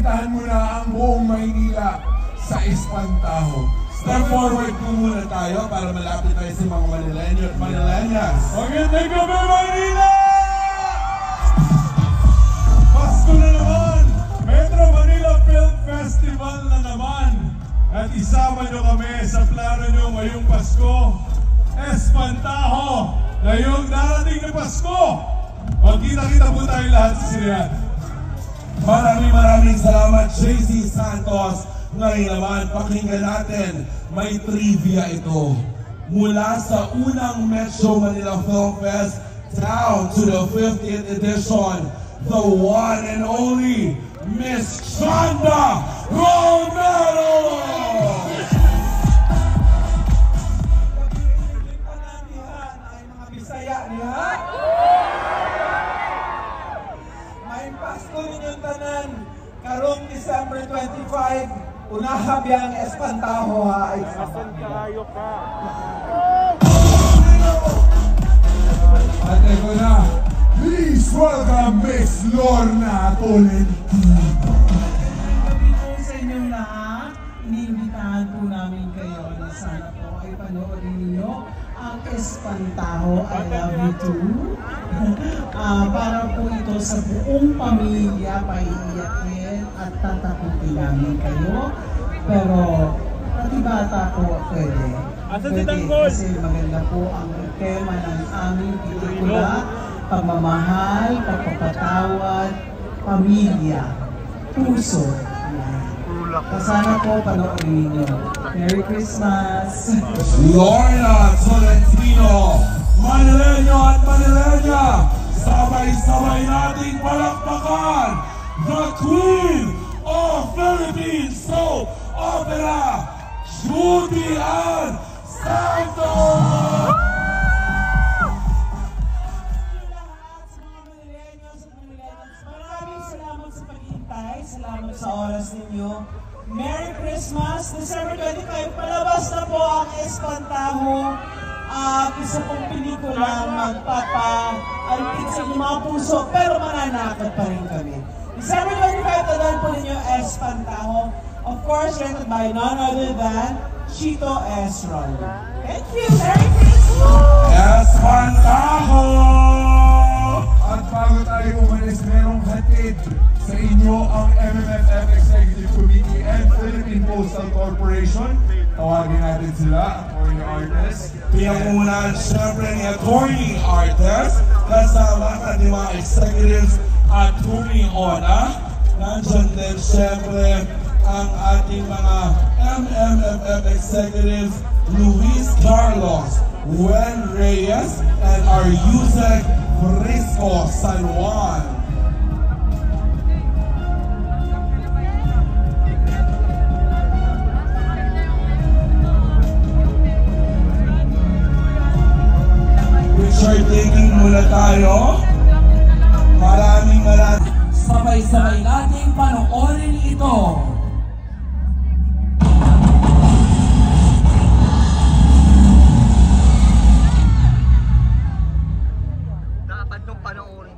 bisitahan mo na ang buong Maynila sa Espantaho. Step forward po muna tayo para malapit tayo sa mga Manileño at Manileñas. Magandang gabi, Maynila! Pasko na naman! Metro Manila Film Festival na naman! At isama nyo kami sa plano nyo ngayong Pasko. Espantaho! Ngayong darating na Pasko! Magkita-kita po tayo lahat sa sinihan. Maraming salamat, JC Santos. Ngayon naman, pakinggan natin, may trivia ito. Mula sa unang Metro Manila Film Fest down to the 50th edition, the one and only Miss Chanda Romero! May Pasko ninyong tanan, karong December 25, unaha biyang Espantaho ha. At ito na, please welcome Miss Lorna Tolentino. Gabi po sa inyong lahat, iniimbitahan po namin kayo na sana po ay panoorin ninyo ang Espantaho, I Love You Too. Para po ito sa buong pamilya, paiiyakin at tatakutin namin kayo. Pero pati bata po pwede. Kasi maganda po ang tema ng aming pelikula, pagmamahal, pagpapatawad, pamilya, puso. Sana po panoorin ninyo. Merry Christmas! Lorna Tolentino, Manileño at Manileña, sabay-sabay nating palakpakan the Queen of Philippine Soap Opera, Judy Ann Santos! Maraming salamat sa paghihintay, salamat sa oras ninyo. Merry Christmas! December 25, palabas na po ang Espantaho. Isa pong pelikula magpapa-alpit sa inyong mga puso, pero mananakot pa rin kami. December 25, tandaan po ninyo Espantaho. Of course, rented by none other than Chito S. Rondo. Thank you! Merry Christmas! Espantaho! At bago tayo umalis, merong hatid sa inyo ang MMFF Executive Committee and Philippine Postal Corporation. Tawagin natin sila, Attorney Artist. Pinangunan siyempre ni Attorney Artist kasama at ng mga executives at Ona. Nandiyan din siyempre ang ating mga MMFF executives, Luis Carlos, Wen Reyes, and our Yusek Frisco San Juan. Picture taking muna tayo. Maraming sabay-sabay nating panoorin ito. Dapat nung panoorin.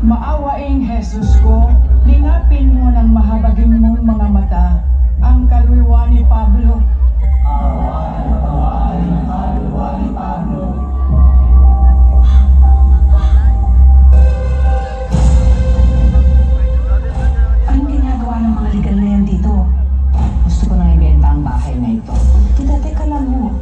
Maawaing Jesus ko, lingapin mo ng mahabagin mong mga mata ang kaluluwa ni Pablo. Kaluluwa ni Pablo. Anong ginagawa ng mga legal na yan dito? Gusto ko nang ibenta ang bahay na ito. Teka lang mo.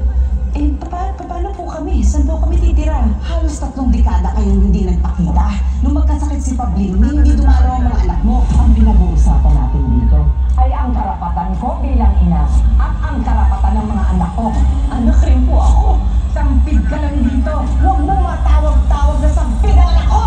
Paano po kami? Saan po kami titira? Halos 3 dekada kayong hindi nagpakita. Nung magkasakit si Pablini, hindi dumaraw ang mga anak mo. Ang pinag-uusapan natin dito ay ang karapatan ko bilang ina at ang karapatan ng mga anak ko. Anak rin po ako. Sampid ka lang dito. Huwag mo matawag-tawag na sampid ang anak ko!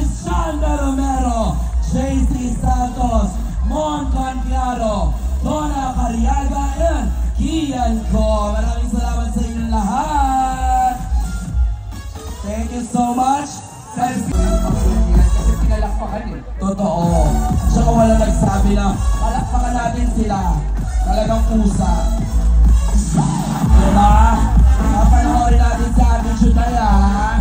Shanda Romero, JC Santos, Mon Confiado, Donna Cariaga, and Kian Ko. Maraming salamat sa inyong lahat. Thank you so much. Kasi pinalakpakan eh. Totoo. Tsaka wala nagsabi na palakpakan natin sila. Talagang pusa. Diba? Papanoorin natin sa attitude na yan.